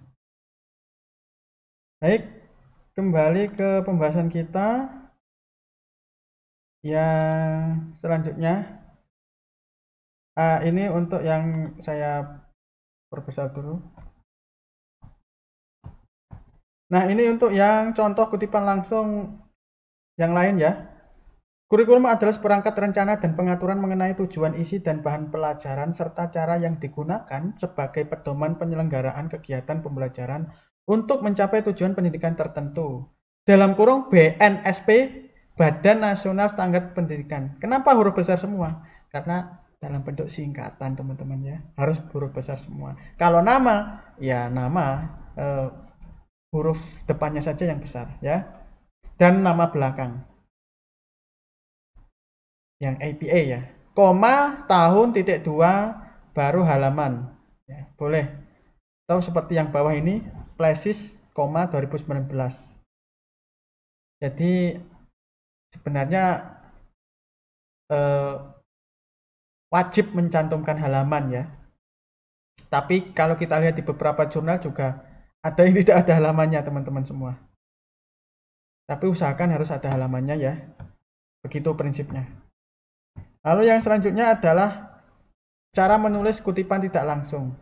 Baik, kembali ke pembahasan kita yang selanjutnya. Ini untuk yang saya perbesar dulu. Nah, ini untuk yang contoh kutipan langsung yang lain ya. Kurikulum adalah seperangkat rencana dan pengaturan mengenai tujuan, isi, dan bahan pelajaran serta cara yang digunakan sebagai pedoman penyelenggaraan kegiatan pembelajaran untuk mencapai tujuan pendidikan tertentu. Dalam kurung BNSP, Badan Nasional Standar Pendidikan. Kenapa huruf besar semua? Karena dalam bentuk singkatan teman-teman ya, harus huruf besar semua. Kalau nama, ya nama huruf depannya saja yang besar ya, dan nama belakang yang APA ya, koma tahun titik 2 baru halaman ya, boleh. Atau seperti yang bawah ini places koma 2019. Jadi sebenarnya wajib mencantumkan halaman ya. Tapi kalau kita lihat di beberapa jurnal juga ada yang tidak ada halamannya teman-teman semua. Tapi usahakan harus ada halamannya ya. Begitu prinsipnya. Lalu yang selanjutnya adalah cara menulis kutipan tidak langsung.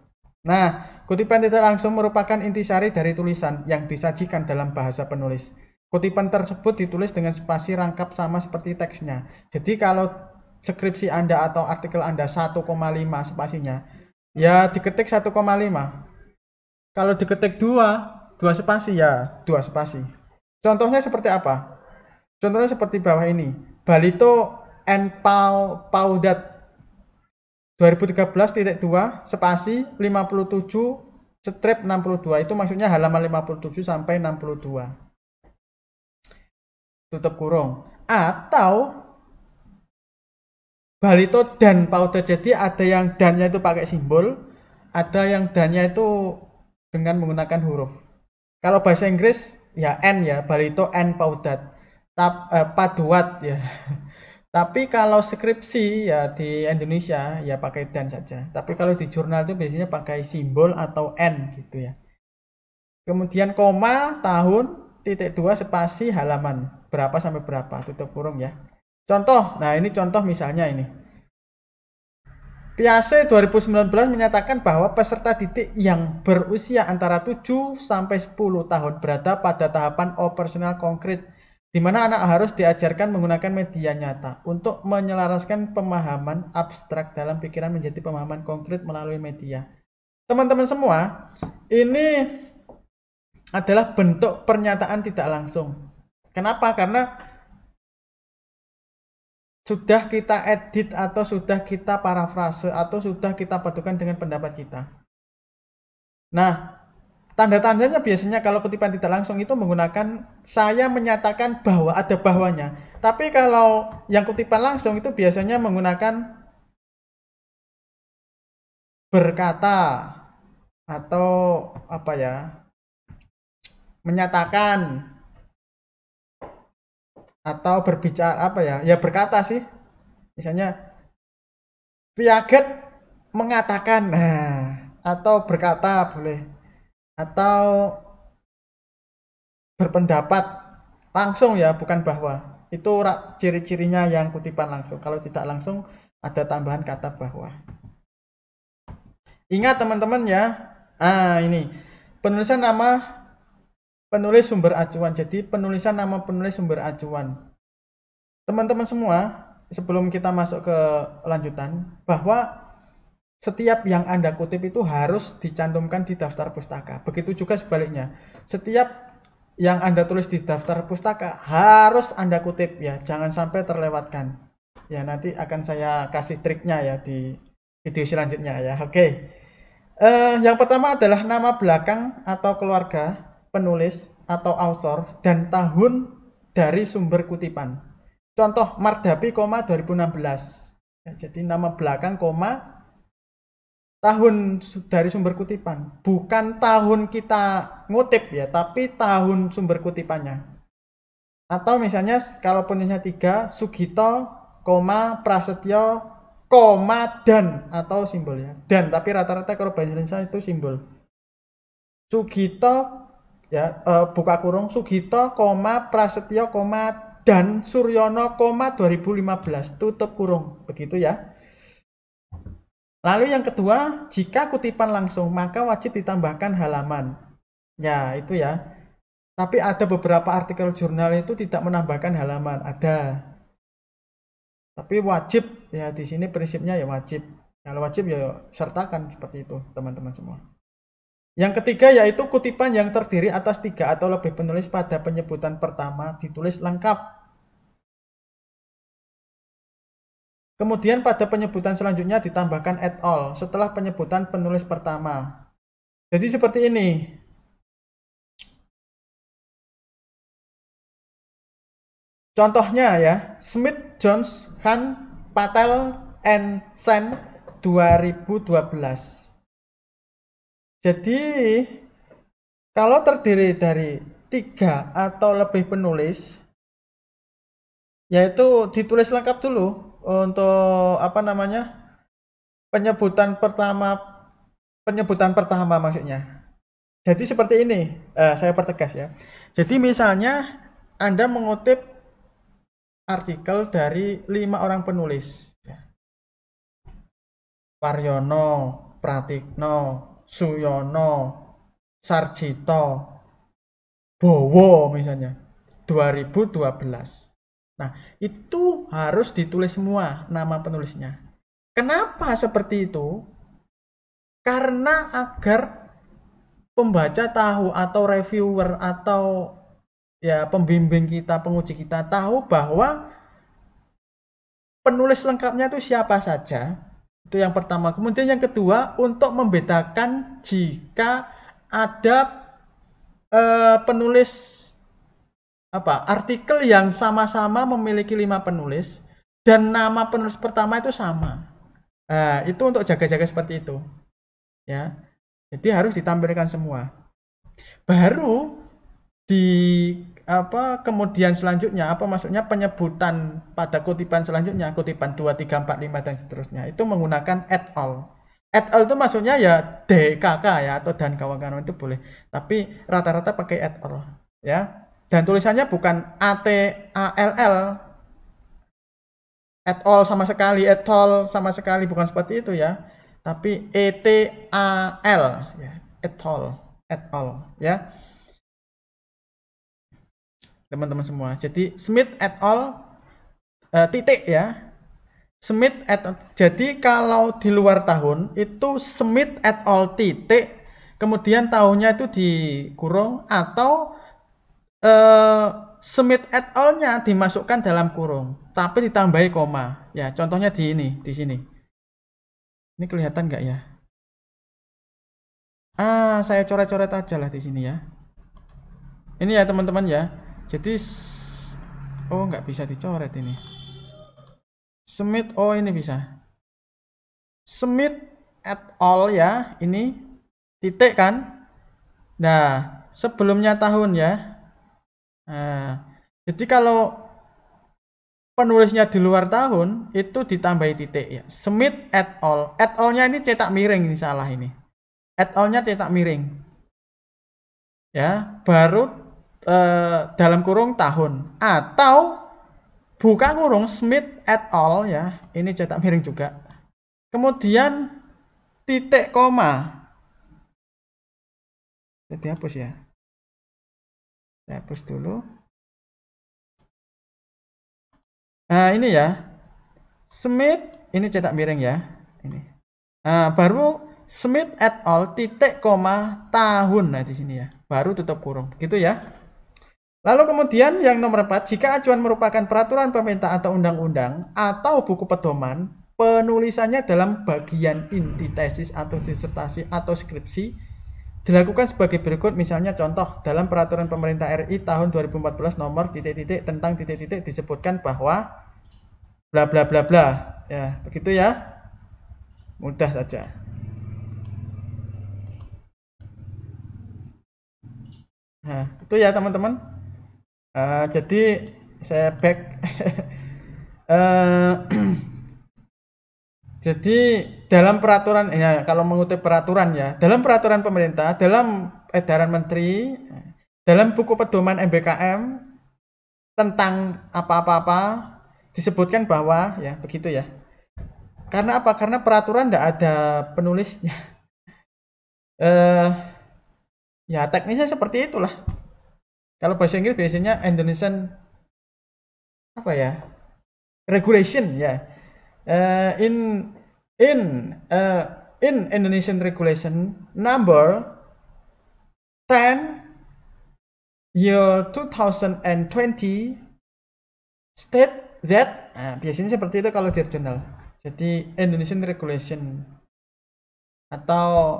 Nah, kutipan tidak langsung merupakan intisari dari tulisan yang disajikan dalam bahasa penulis. Kutipan tersebut ditulis dengan spasi rangkap sama seperti teksnya. Jadi kalau skripsi Anda atau artikel Anda 1,5 spasinya, ya diketik 1,5. Kalau diketik 2 spasi ya 2 spasi. Contohnya seperti apa? Contohnya seperti bawah ini. Balito and Paudat 2013.2 spasi 57 strip 62. Itu maksudnya halaman 57 sampai 62. Tutup kurung. Atau Balito dan Paudat, jadi ada yang dannya itu pakai simbol, ada yang dannya itu dengan menggunakan huruf. Kalau bahasa Inggris ya N ya, Balito and Paudat. Paduat ya. Tapi kalau skripsi ya di Indonesia ya pakai dan saja. Tapi kalau di jurnal itu biasanya pakai simbol atau N gitu ya. Kemudian koma, tahun, titik 2 spasi, halaman. Berapa sampai berapa, tutup kurung ya. Contoh, nah ini contoh misalnya ini. Piaget 2019 menyatakan bahwa peserta didik yang berusia antara 7 sampai 10 tahun berada pada tahapan operasional konkret, di mana anak harus diajarkan menggunakan media nyata untuk menyelaraskan pemahaman abstrak dalam pikiran menjadi pemahaman konkret melalui media. Teman-teman semua, ini adalah bentuk pernyataan tidak langsung. Kenapa? Karena sudah kita edit atau sudah kita parafrase atau sudah kita padukan dengan pendapat kita. Nah, tanda-tandanya biasanya kalau kutipan tidak langsung itu menggunakan saya menyatakan bahwa, ada bahwanya. Tapi kalau yang kutipan langsung itu biasanya menggunakan berkata atau apa ya, menyatakan atau berbicara apa ya, ya berkata sih. Misalnya Piaget mengatakan, nah, atau berkata boleh, atau berpendapat langsung ya, bukan bahwa. Itu ciri-cirinya yang kutipan langsung. Kalau tidak langsung ada tambahan kata bahwa. Ingat teman-teman ya. Ini penulisan nama penulis sumber acuan. Jadi penulisan nama penulis sumber acuan. Teman-teman semua, sebelum kita masuk ke lanjutan, bahwa setiap yang Anda kutip itu harus dicantumkan di daftar pustaka. Begitu juga sebaliknya. Setiap yang Anda tulis di daftar pustaka harus Anda kutip ya. Jangan sampai terlewatkan. Ya, nanti akan saya kasih triknya ya di video selanjutnya ya. Oke. Yang pertama adalah nama belakang atau keluarga penulis atau author dan tahun dari sumber kutipan. Contoh Mardapi, 2016. Ya, jadi nama belakang, tahun dari sumber kutipan. Bukan tahun kita ngutip ya, tapi tahun sumber kutipannya. Atau misalnya kalau penulisnya 3, Sugito, Prasetyo, dan atau simbolnya dan, tapi rata-rata kalau bahasa Indonesia itu simbol. Sugito ya, buka kurung, Sugito, Prasetyo, dan Suryono, 2015 tutup kurung, begitu ya. Lalu yang kedua, jika kutipan langsung maka wajib ditambahkan halaman. Ya, itu ya. Tapi ada beberapa artikel jurnal itu tidak menambahkan halaman, ada. Tapi wajib ya, di sini prinsipnya ya wajib. Kalau wajib ya sertakan seperti itu, teman-teman semua. Yang ketiga yaitu kutipan yang terdiri atas 3 atau lebih penulis pada penyebutan pertama ditulis lengkap. Kemudian pada penyebutan selanjutnya ditambahkan et al. Setelah penyebutan penulis pertama. Jadi seperti ini. Contohnya ya, Smith, Jones, Han, Patel, and Sen 2012. Jadi kalau terdiri dari 3 atau lebih penulis, yaitu ditulis lengkap dulu untuk penyebutan pertama maksudnya. Jadi seperti ini, saya pertegas ya. Jadi misalnya Anda mengutip artikel dari 5 orang penulis. Paryono, Pratikno, Suyono, Sarjito, Bowo misalnya, 2012. Nah, itu harus ditulis semua nama penulisnya. Kenapa seperti itu? Karena agar pembaca tahu atau reviewer atau ya pembimbing kita, penguji kita tahu bahwa penulis lengkapnya itu siapa saja. Itu yang pertama. Kemudian yang kedua, untuk membedakan jika ada penulis artikel yang sama-sama memiliki 5 penulis dan nama penulis pertama itu sama. Nah, itu untuk jaga-jaga seperti itu. Ya. Jadi harus ditampilkan semua. Baru kemudian selanjutnya maksudnya penyebutan pada kutipan selanjutnya, kutipan 2, 3, 4, 5 dan seterusnya itu menggunakan et al. Et al itu maksudnya ya DKK ya atau dan kawan-kawan itu boleh. Tapi rata-rata pakai et al ya. Dan tulisannya bukan ATALL, et al sama sekali, bukan seperti itu ya. Tapi ETAL ya, et al ya. Teman-teman semua. Jadi Smith et al titik ya. Smith et al. Jadi kalau di luar tahun itu Smith et al titik, kemudian tahunnya itu dikurung atau Smith et al-nya dimasukkan dalam kurung, tapi ditambahi koma. Ya, contohnya di sini. Ini kelihatan nggak ya? Saya coret-coret aja lah di sini ya. Ini ya teman-teman ya. Jadi, nggak bisa dicoret ini. Smith, ini bisa. Smith et al ya, ini titik kan? Nah, sebelumnya tahun ya. Nah, jadi kalau penulisnya di luar tahun itu ditambahi titik ya. Smith et al. Et al-nya ini cetak miring, ini salah ini. Et al-nya cetak miring. Ya, baru dalam kurung tahun atau buka kurung Smith et al ya. Ini cetak miring juga. Kemudian titik koma. Jadi hapus ya. Saya hapus dulu. Nah, ini ya. Smith, ini cetak miring ya. Ini. Nah, baru Smith et al titik koma tahun. Nah, di sini ya. Baru tutup kurung. Gitu ya. Lalu kemudian yang nomor 4, jika acuan merupakan peraturan pemerintah atau undang-undang atau buku pedoman, penulisannya dalam bagian inti tesis atau disertasi atau skripsi dilakukan sebagai berikut. Misalnya contoh, dalam peraturan pemerintah RI tahun 2014 nomor titik-titik tentang titik-titik disebutkan bahwa bla bla bla bla. Ya, begitu ya. Mudah saja. Nah, itu ya teman-teman. Jadi saya back. Jadi dalam peraturan ya, kalau mengutip peraturan ya, dalam peraturan pemerintah, dalam edaran menteri, dalam buku pedoman MBKM tentang apa-apa disebutkan bahwa ya begitu ya. Karena apa? Karena peraturan tidak ada penulisnya. Ya teknisnya seperti itulah. Kalau bahasa Inggris biasanya Indonesian regulation ya. In Indonesian regulation number 10 year 2020 state Z. Nah, biasanya seperti itu kalau di jurnal. Jadi Indonesian Regulation atau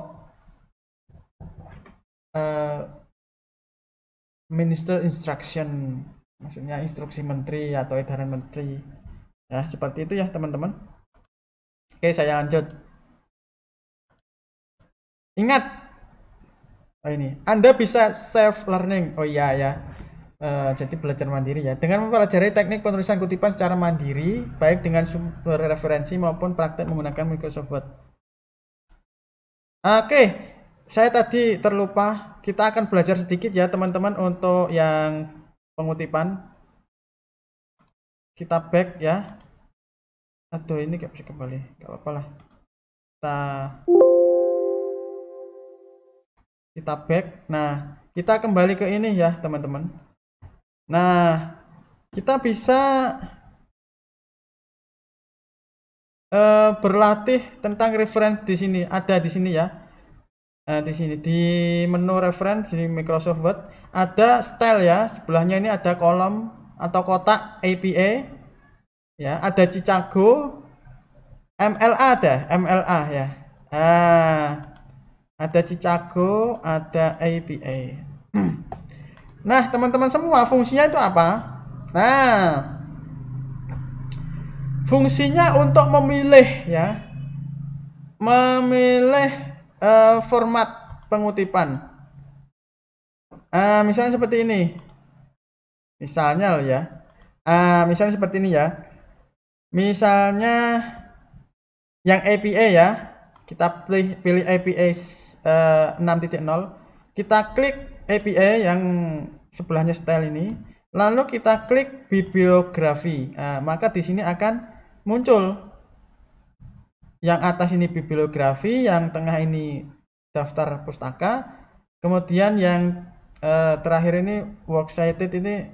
Minister Instruction, maksudnya instruksi menteri atau edaran menteri. Ya, seperti itu ya teman-teman. Oke, saya lanjut. Ingat, ini Anda bisa self learning. Oh iya ya. Jadi belajar mandiri ya. Dengan mempelajari teknik penulisan kutipan secara mandiri, baik dengan sumber referensi maupun praktek menggunakan Microsoft Word. Oke, saya tadi terlupa. Kita akan belajar sedikit ya teman-teman untuk yang pengutipan. Kita back ya. Aduh, ini gak bisa kembali. Gak apa-apa lah. Kita back. Nah, kita kembali ke ini ya teman-teman. Nah, kita bisa berlatih tentang reference di sini. Ada di sini ya. Di sini di menu reference di Microsoft Word ada style ya. Sebelahnya ini ada kolom atau kotak APA. Ya, ada Chicago, MLA ada, MLA ya. Ada Chicago, ada APA. Nah, teman-teman semua, fungsinya itu apa? Nah, fungsinya untuk memilih ya, memilih format pengutipan. Misalnya seperti ini. Misalnya loh ya. Misalnya seperti ini ya. Misalnya yang APA ya. Kita pilih APA 6.0. Kita klik APA yang sebelahnya style ini. Lalu kita klik bibliografi. Maka di sini akan muncul yang atas ini bibliografi, yang tengah ini daftar pustaka, kemudian yang terakhir ini works cited ini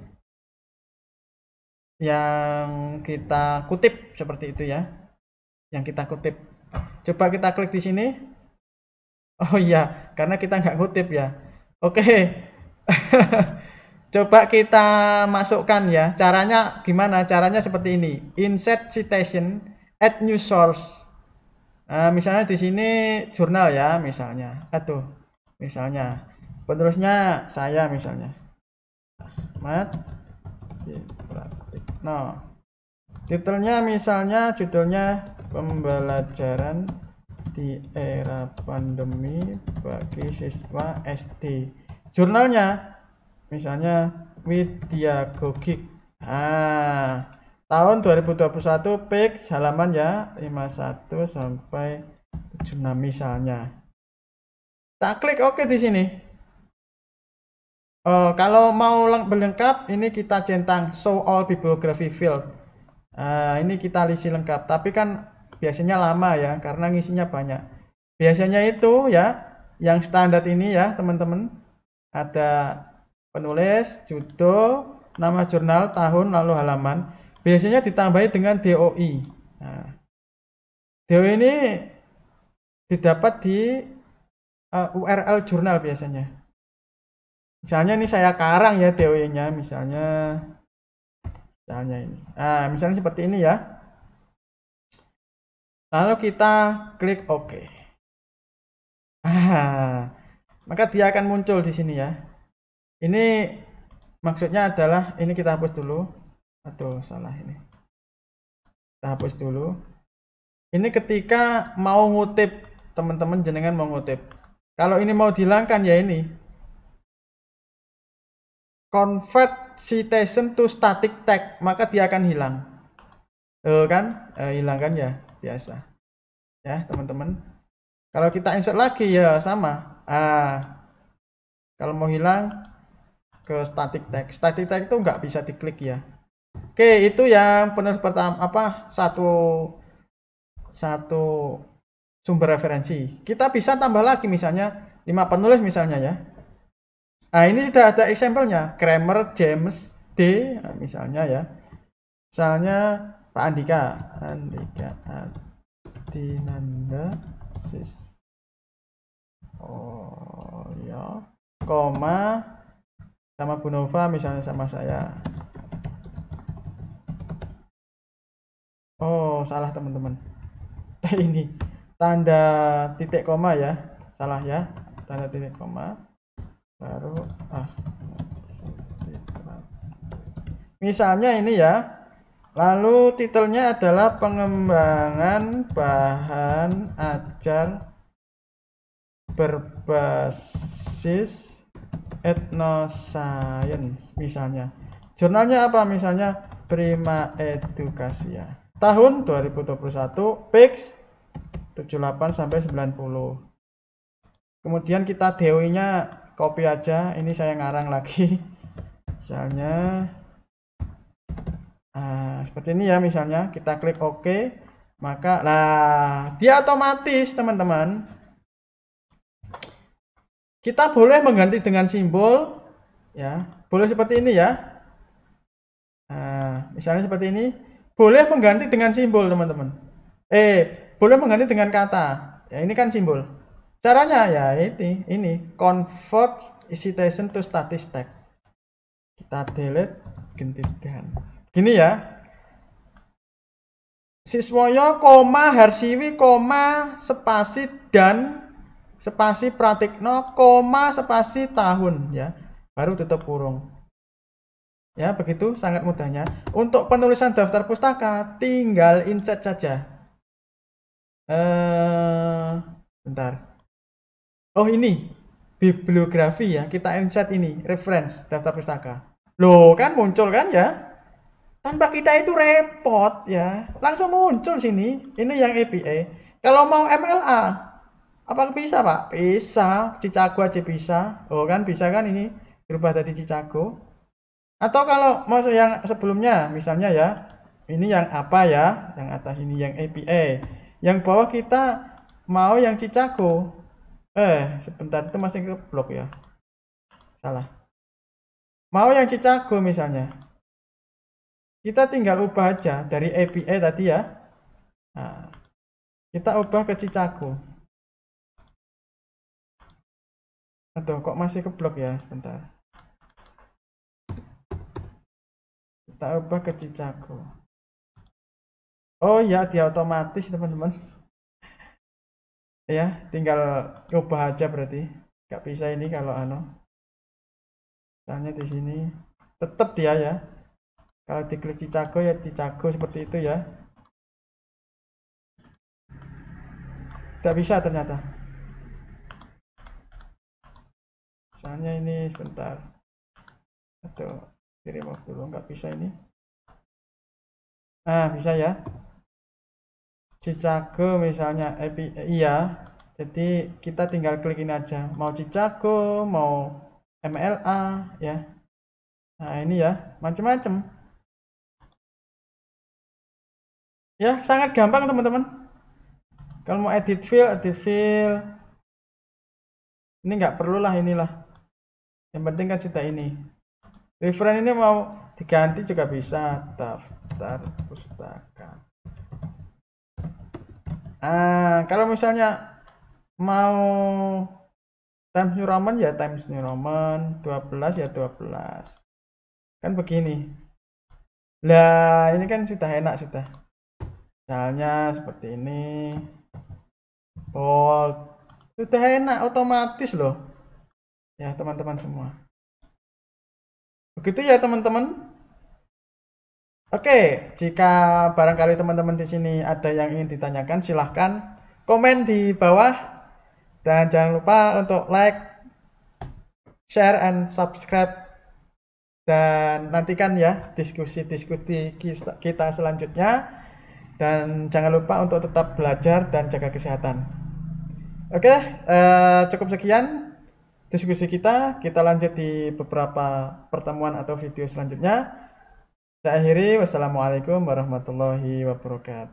yang kita kutip seperti itu ya, yang kita kutip. Coba kita klik di sini. Oh iya, karena kita nggak kutip ya. Oke. Coba kita masukkan ya. Caranya gimana? Caranya seperti ini. Insert citation, add new source. Misalnya di sini jurnal ya, misalnya. Misalnya penulisnya saya misalnya. Mat. No. Titelnya misalnya judulnya pembelajaran di era pandemi bagi siswa SD. Jurnalnya misalnya Widyagogik. Tahun 2021 page halaman ya 51 sampai 76 misalnya. Tak klik OK di sini. Kalau mau lengkap ini kita centang show all bibliography field. Ini kita isi lengkap, tapi kan biasanya lama ya karena ngisinya banyak. Biasanya itu ya yang standar ini ya teman-teman, ada penulis, judul, nama jurnal, tahun, lalu halaman. Biasanya ditambahi dengan DOI. DOI ini didapat di URL jurnal biasanya. Misalnya ini saya karang ya DOI-nya, misalnya ini. Misalnya seperti ini ya. Lalu kita klik OK. Maka dia akan muncul di sini ya. Ini maksudnya adalah ini kita hapus dulu. Aduh, salah ini. Kita hapus dulu. Ini ketika mau ngutip, teman-teman jenengan mau ngutip. Kalau ini mau dihilangkan ya ini. Convert citation to static tag, maka dia akan hilang. Kan? Hilang kan ya, biasa. Ya, teman-teman. Kalau kita insert lagi ya sama. Kalau mau hilang ke static tag. Static tag itu nggak bisa diklik ya. Oke, itu yang penulis pertama satu sumber referensi. Kita bisa tambah lagi misalnya 5 penulis misalnya ya. Ini sudah ada example-nya. Kramer, James, D misalnya ya. Misalnya Pak Andika Adinanda Sis. Oh ya, koma sama Bu Nova misalnya sama saya. Oh, salah teman-teman. Ini tanda titik koma ya. Salah ya. Tanda titik koma. Baru misalnya ini ya. Lalu titelnya adalah pengembangan bahan ajar berbasis etnoscience misalnya. Jurnalnya apa? Misalnya Prima Educasia. Tahun 2021, page 78 sampai 90. Kemudian kita DOI-nya copy aja. Ini saya ngarang lagi. Misalnya seperti ini ya, misalnya kita klik OK, maka dia otomatis teman-teman. Kita boleh mengganti dengan simbol ya, boleh seperti ini ya. Misalnya seperti ini, boleh mengganti dengan simbol teman-teman. Boleh mengganti dengan kata. Ya, ini kan simbol. Caranya ya ini convert citation to static text. Kita delete, gantikan. Gini ya. Siswoyo, Harsiwi, spasi dan spasi Pratikno, spasi tahun ya. Baru tutup kurung. Ya, begitu sangat mudahnya. Untuk penulisan daftar pustaka tinggal insert saja. Bentar. Oh, ini bibliografi ya. Kita insert ini, reference daftar pustaka. Loh, kan muncul kan ya? Tanpa kita itu repot ya, langsung muncul sini. Ini yang APA. Kalau mau MLA, apa bisa Pak? Bisa, Chicago aja bisa. Oh kan bisa kan ini berubah dari Chicago. Atau kalau mau yang sebelumnya, misalnya ya, ini yang apa ya? Yang atas ini yang APA. Yang bawah kita mau yang Chicago. Sebentar itu masih ke blok ya. Salah. Mau yang Chicago misalnya. Kita tinggal ubah aja dari APA tadi ya. Nah, kita ubah ke Chicago. Aduh, kok masih keblok ya? Sebentar. Kita ubah ke Chicago. Oh ya, dia otomatis teman-teman. Ya, tinggal ubah aja berarti. Gak bisa ini kalau misalnya di sini tetap dia ya. Kalau diklik Chicago ya Chicago seperti itu ya. Tidak bisa ternyata. Misalnya ini sebentar. Atau kirim dulu, nggak bisa ini. Bisa ya. Chicago misalnya iya. Jadi kita tinggal klik ini aja. Mau Chicago, mau MLA ya. Nah, ini ya, macam-macam. Ya, sangat gampang teman-teman. Kalau mau edit field. Ini nggak perlulah inilah. Yang penting kan sudah ini. Referen ini mau diganti juga bisa. Daftar pustaka. Kalau misalnya mau Times New Roman ya Times New Roman, 12 ya 12. Kan begini. Lah, ini kan sudah enak sudah. Misalnya seperti ini. Bold. Sudah enak otomatis loh. Ya, teman-teman semua. Begitu ya, teman-teman. Oke, jika barangkali teman-teman di sini ada yang ingin ditanyakan, silahkan komen di bawah. Dan jangan lupa untuk like, share, and subscribe. Dan nantikan ya diskusi-diskusi kita selanjutnya. Dan jangan lupa untuk tetap belajar dan jaga kesehatan. Oke, cukup sekian diskusi kita. Kita lanjut di beberapa pertemuan atau video selanjutnya. Saya akhiri, wassalamualaikum warahmatullahi wabarakatuh.